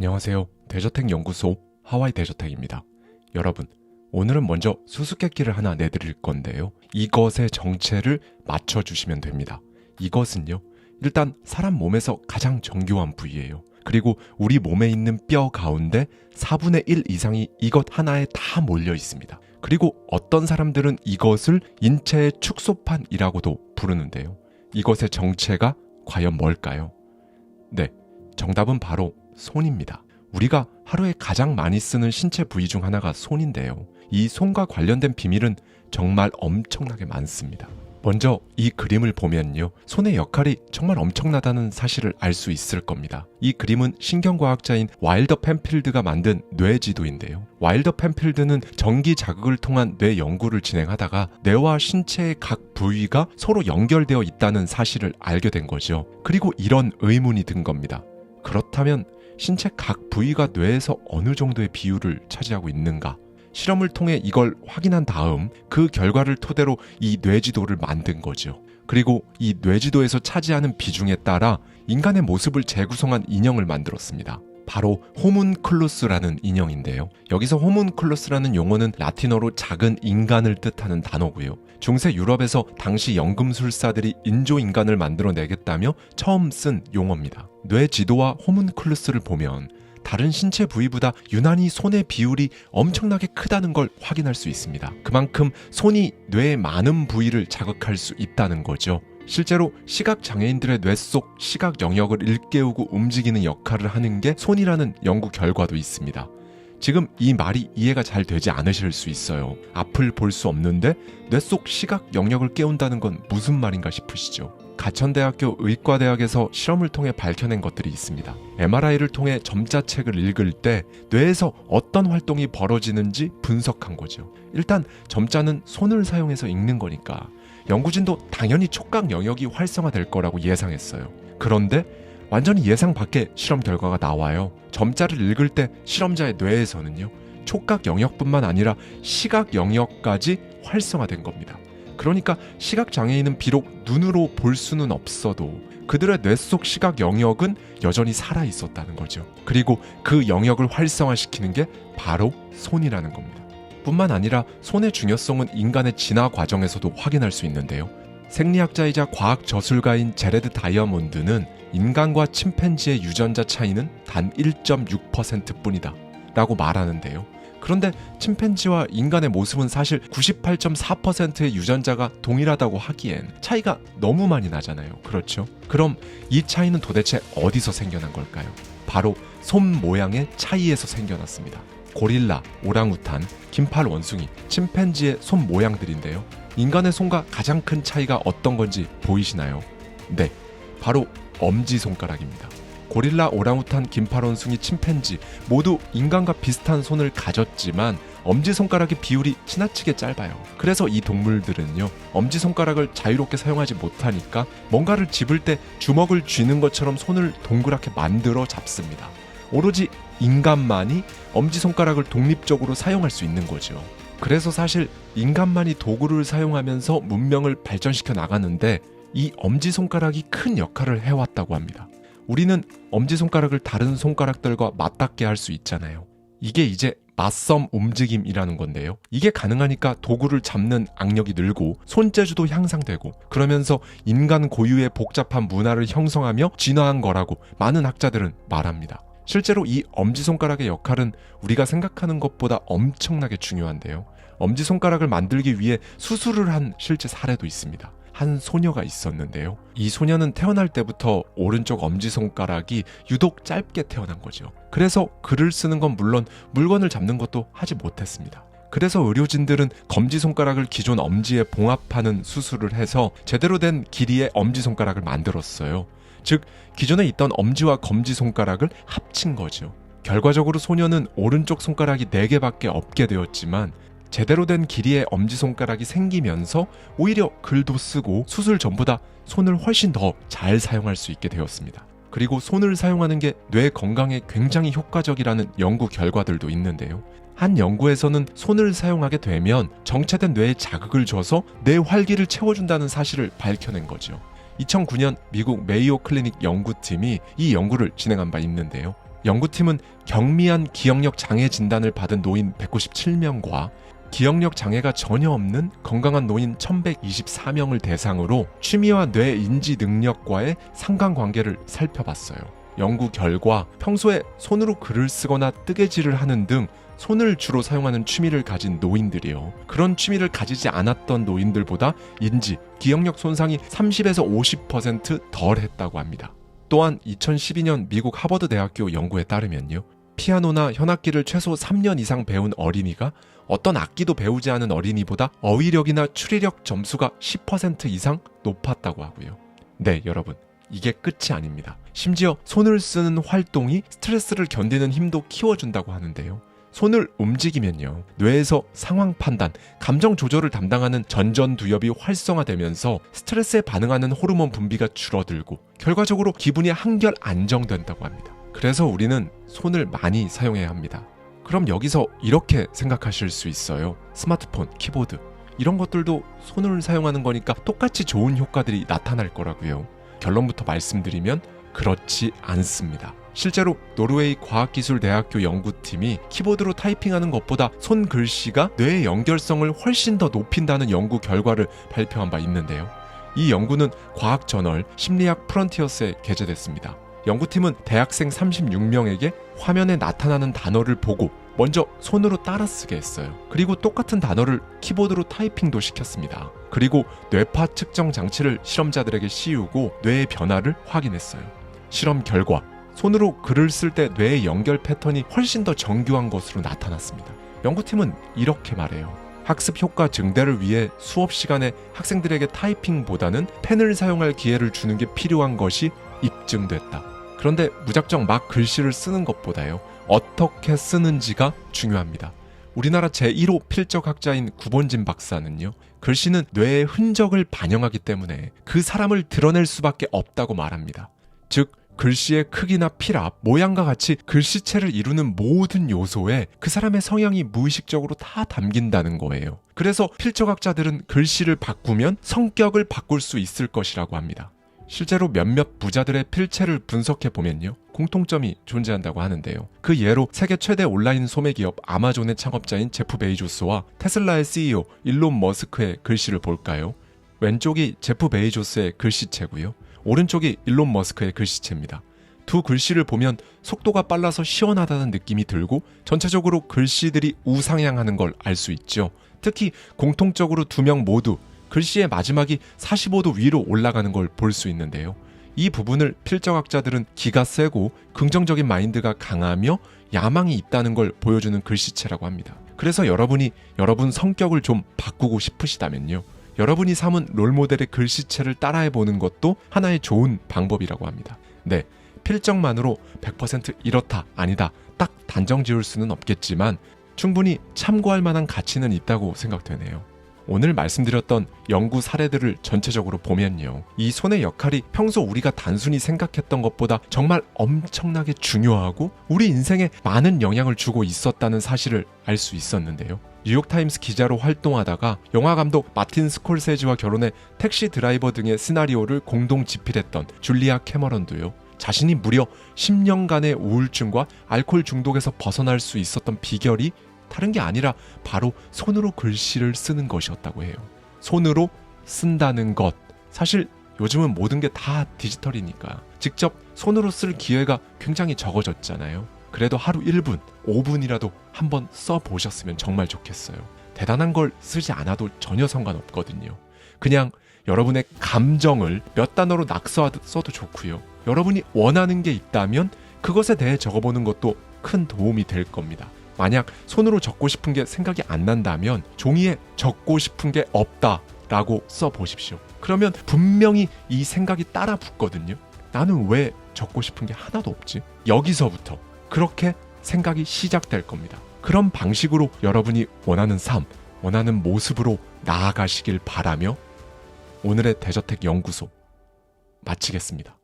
안녕하세요. 대저택 연구소 하와이 대저택입니다. 여러분, 오늘은 먼저 수수께끼를 하나 내드릴 건데요. 이것의 정체를 맞춰주시면 됩니다. 이것은요, 일단 사람 몸에서 가장 정교한 부위예요. 그리고 우리 몸에 있는 뼈 가운데 4분의 1 이상이 이것 하나에 다 몰려 있습니다. 그리고 어떤 사람들은 이것을 인체의 축소판이라고도 부르는데요. 이것의 정체가 과연 뭘까요? 네, 정답은 바로 손입니다. 우리가 하루에 가장 많이 쓰는 신체 부위 중 하나가 손인데요. 이 손과 관련된 비밀은 정말 엄청나게 많습니다. 먼저 이 그림을 보면요, 손의 역할이 정말 엄청나다는 사실을 알 수 있을 겁니다. 이 그림은 신경과학자인 와일더 펜필드가 만든 뇌지도인데요. 와일더 펜필드는 전기 자극을 통한 뇌 연구를 진행하다가 뇌와 신체의 각 부위가 서로 연결되어 있다는 사실을 알게 된 거죠. 그리고 이런 의문이 든 겁니다. 그렇다면 신체 각 부위가 뇌에서 어느 정도의 비율을 차지하고 있는가? 실험을 통해 이걸 확인한 다음 그 결과를 토대로 이 뇌지도를 만든 거죠. 그리고 이 뇌지도에서 차지하는 비중에 따라 인간의 모습을 재구성한 인형을 만들었습니다. 바로 호문클루스라는 인형인데요. 여기서 호문클루스라는 용어는 라틴어로 작은 인간을 뜻하는 단어고요. 중세 유럽에서 당시 연금술사들이 인조인간을 만들어내겠다며 처음 쓴 용어입니다. 뇌지도와 호문클루스를 보면 다른 신체 부위보다 유난히 손의 비율이 엄청나게 크다는 걸 확인할 수 있습니다. 그만큼 손이 뇌의 많은 부위를 자극할 수 있다는 거죠. 실제로 시각장애인들의 뇌 속 시각 영역을 일깨우고 움직이는 역할을 하는 게 손이라는 연구 결과도 있습니다. 지금 이 말이 이해가 잘 되지 않으실 수 있어요. 앞을 볼 수 없는데 뇌 속 시각 영역을 깨운다는 건 무슨 말인가 싶으시죠? 가천대학교 의과대학에서 실험을 통해 밝혀낸 것들이 있습니다. MRI를 통해 점자책을 읽을 때 뇌에서 어떤 활동이 벌어지는지 분석한 거죠. 일단 점자는 손을 사용해서 읽는 거니까 연구진도 당연히 촉각 영역이 활성화될 거라고 예상했어요. 그런데 완전히 예상 밖의 실험 결과가 나와요. 점자를 읽을 때 실험자의 뇌에서는요, 촉각 영역뿐만 아니라 시각 영역까지 활성화된 겁니다. 그러니까 시각장애인은 비록 눈으로 볼 수는 없어도 그들의 뇌 속 시각 영역은 여전히 살아있었다는 거죠. 그리고 그 영역을 활성화시키는 게 바로 손이라는 겁니다. 뿐만 아니라 손의 중요성은 인간의 진화 과정에서도 확인할 수 있는데요. 생리학자이자 과학 저술가인 제레드 다이아몬드는 인간과 침팬지의 유전자 차이는 단 1.6% 뿐이다 라고 말하는데요. 그런데 침팬지와 인간의 모습은 사실 98.4%의 유전자가 동일하다고 하기엔 차이가 너무 많이 나잖아요. 그렇죠? 그럼 이 차이는 도대체 어디서 생겨난 걸까요? 바로 손 모양의 차이에서 생겨났습니다. 고릴라, 오랑우탄, 긴팔 원숭이, 침팬지의 손 모양들인데요. 인간의 손과 가장 큰 차이가 어떤 건지 보이시나요? 네, 바로 엄지손가락입니다. 고릴라, 오랑우탄, 긴팔 원숭이, 침팬지 모두 인간과 비슷한 손을 가졌지만 엄지손가락의 비율이 지나치게 짧아요. 그래서 이 동물들은요, 엄지손가락을 자유롭게 사용하지 못하니까 뭔가를 집을 때 주먹을 쥐는 것처럼 손을 동그랗게 만들어 잡습니다. 오로지 인간만이 엄지손가락을 독립적으로 사용할 수 있는 거죠. 그래서 사실 인간만이 도구를 사용하면서 문명을 발전시켜 나가는데 이 엄지손가락이 큰 역할을 해왔다고 합니다. 우리는 엄지손가락을 다른 손가락들과 맞닿게 할 수 있잖아요. 이게 이제 맞섬 움직임이라는 건데요. 이게 가능하니까 도구를 잡는 악력이 늘고 손재주도 향상되고 그러면서 인간 고유의 복잡한 문화를 형성하며 진화한 거라고 많은 학자들은 말합니다. 실제로 이 엄지손가락의 역할은 우리가 생각하는 것보다 엄청나게 중요한데요. 엄지손가락을 만들기 위해 수술을 한 실제 사례도 있습니다. 한 소녀가 있었는데요. 이 소녀는 태어날 때부터 오른쪽 엄지손가락이 유독 짧게 태어난 거죠. 그래서 글을 쓰는 건 물론 물건을 잡는 것도 하지 못했습니다. 그래서 의료진들은 검지손가락을 기존 엄지에 봉합하는 수술을 해서 제대로 된 길이의 엄지손가락을 만들었어요. 즉, 기존에 있던 엄지와 검지손가락을 합친 거죠. 결과적으로 소녀는 오른쪽 손가락이 4개밖에 없게 되었지만 제대로 된 길이의 엄지손가락이 생기면서 오히려 글도 쓰고 수술 전보다 손을 훨씬 더 잘 사용할 수 있게 되었습니다. 그리고 손을 사용하는 게 뇌 건강에 굉장히 효과적이라는 연구 결과들도 있는데요. 한 연구에서는 손을 사용하게 되면 정체된 뇌에 자극을 줘서 뇌 활기를 채워준다는 사실을 밝혀낸 거죠. 2009년 미국 메이오 클리닉 연구팀이 이 연구를 진행한 바 있는데요. 연구팀은 경미한 기억력 장애 진단을 받은 노인 197명과 기억력 장애가 전혀 없는 건강한 노인 1124명을 대상으로 취미와 뇌 인지 능력과의 상관관계를 살펴봤어요. 연구 결과 평소에 손으로 글을 쓰거나 뜨개질을 하는 등 손을 주로 사용하는 취미를 가진 노인들이요, 그런 취미를 가지지 않았던 노인들보다 인지, 기억력 손상이 30에서 50%덜 했다고 합니다. 또한 2012년 미국 하버드 대학교 연구에 따르면요, 피아노나 현악기를 최소 3년 이상 배운 어린이가 어떤 악기도 배우지 않은 어린이보다 어휘력이나 추리력 점수가 10% 이상 높았다고 하고요. 네, 여러분, 이게 끝이 아닙니다. 심지어 손을 쓰는 활동이 스트레스를 견디는 힘도 키워준다고 하는데요. 손을 움직이면요, 뇌에서 상황 판단, 감정 조절을 담당하는 전전두엽이 활성화되면서 스트레스에 반응하는 호르몬 분비가 줄어들고 결과적으로 기분이 한결 안정된다고 합니다. 그래서 우리는 손을 많이 사용해야 합니다. 그럼 여기서 이렇게 생각하실 수 있어요. 스마트폰, 키보드 이런 것들도 손을 사용하는 거니까 똑같이 좋은 효과들이 나타날 거라고요. 결론부터 말씀드리면 그렇지 않습니다. 실제로 노르웨이 과학기술대학교 연구팀이 키보드로 타이핑하는 것보다 손글씨가 뇌의 연결성을 훨씬 더 높인다는 연구 결과를 발표한 바 있는데요. 이 연구는 과학 저널 심리학 프론티어스에 게재됐습니다. 연구팀은 대학생 36명에게 화면에 나타나는 단어를 보고 먼저 손으로 따라쓰게 했어요. 그리고 똑같은 단어를 키보드로 타이핑도 시켰습니다. 그리고 뇌파 측정 장치를 실험자들에게 씌우고 뇌의 변화를 확인했어요. 실험 결과 손으로 글을 쓸 때 뇌의 연결 패턴이 훨씬 더 정교한 것으로 나타났습니다. 연구팀은 이렇게 말해요. 학습 효과 증대를 위해 수업 시간에 학생들에게 타이핑보다는 펜을 사용할 기회를 주는 게 필요한 것이 입증됐다. 그런데 무작정 막 글씨를 쓰는 것보다요, 어떻게 쓰는지가 중요합니다. 우리나라 제1호 필적학자인 구본진 박사는요, 글씨는 뇌의 흔적을 반영하기 때문에 그 사람을 드러낼 수밖에 없다고 말합니다. 즉, 글씨의 크기나 필압, 모양과 같이 글씨체를 이루는 모든 요소에 그 사람의 성향이 무의식적으로 다 담긴다는 거예요. 그래서 필적학자들은 글씨를 바꾸면 성격을 바꿀 수 있을 것이라고 합니다. 실제로 몇몇 부자들의 필체를 분석해 보면요, 공통점이 존재한다고 하는데요. 그 예로 세계 최대 온라인 소매 기업 아마존의 창업자인 제프 베이조스와 테슬라의 CEO 일론 머스크의 글씨를 볼까요? 왼쪽이 제프 베이조스의 글씨체고요, 오른쪽이 일론 머스크의 글씨체입니다. 두 글씨를 보면 속도가 빨라서 시원하다는 느낌이 들고 전체적으로 글씨들이 우상향하는 걸 알 수 있죠. 특히 공통적으로 두 명 모두 글씨의 마지막이 45도 위로 올라가는 걸 볼 수 있는데요. 이 부분을 필적학자들은 기가 세고 긍정적인 마인드가 강하며 야망이 있다는 걸 보여주는 글씨체라고 합니다. 그래서 여러분이 여러분 성격을 좀 바꾸고 싶으시다면요, 여러분이 삼은 롤모델의 글씨체를 따라해보는 것도 하나의 좋은 방법이라고 합니다. 네, 필적만으로 100% 이렇다, 아니다 딱 단정 지을 수는 없겠지만 충분히 참고할 만한 가치는 있다고 생각되네요. 오늘 말씀드렸던 연구 사례들을 전체적으로 보면요, 이 손의 역할이 평소 우리가 단순히 생각했던 것보다 정말 엄청나게 중요하고 우리 인생에 많은 영향을 주고 있었다는 사실을 알 수 있었는데요. 뉴욕타임스 기자로 활동하다가 영화감독 마틴 스콜세지와 결혼해 택시 드라이버 등의 시나리오를 공동 집필했던 줄리아 캐머런도요, 자신이 무려 10년간의 우울증과 알코올 중독에서 벗어날 수 있었던 비결이 다른 게 아니라 바로 손으로 글씨를 쓰는 것이었다고 해요. 손으로 쓴다는 것, 사실 요즘은 모든 게 다 디지털이니까 직접 손으로 쓸 기회가 굉장히 적어졌잖아요. 그래도 하루 1분, 5분이라도 한번 써보셨으면 정말 좋겠어요. 대단한 걸 쓰지 않아도 전혀 상관없거든요. 그냥 여러분의 감정을 몇 단어로 낙서하듯 써도 좋고요. 여러분이 원하는 게 있다면 그것에 대해 적어보는 것도 큰 도움이 될 겁니다. 만약 손으로 적고 싶은 게 생각이 안 난다면 종이에 적고 싶은 게 없다라고 써보십시오. 그러면 분명히 이 생각이 따라 붙거든요. 나는 왜 적고 싶은 게 하나도 없지? 여기서부터 그렇게 생각이 시작될 겁니다. 그런 방식으로 여러분이 원하는 삶, 원하는 모습으로 나아가시길 바라며 오늘의 대저택 연구소 마치겠습니다.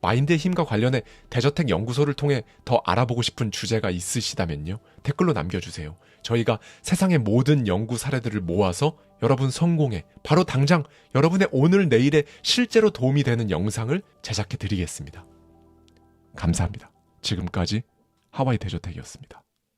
마인드의 힘과 관련해 대저택 연구소를 통해 더 알아보고 싶은 주제가 있으시다면요, 댓글로 남겨주세요. 저희가 세상의 모든 연구 사례들을 모아서 여러분 성공에 바로 당장 여러분의 오늘 내일에 실제로 도움이 되는 영상을 제작해 드리겠습니다. 감사합니다. 지금까지 하와이 데저택이었습니다.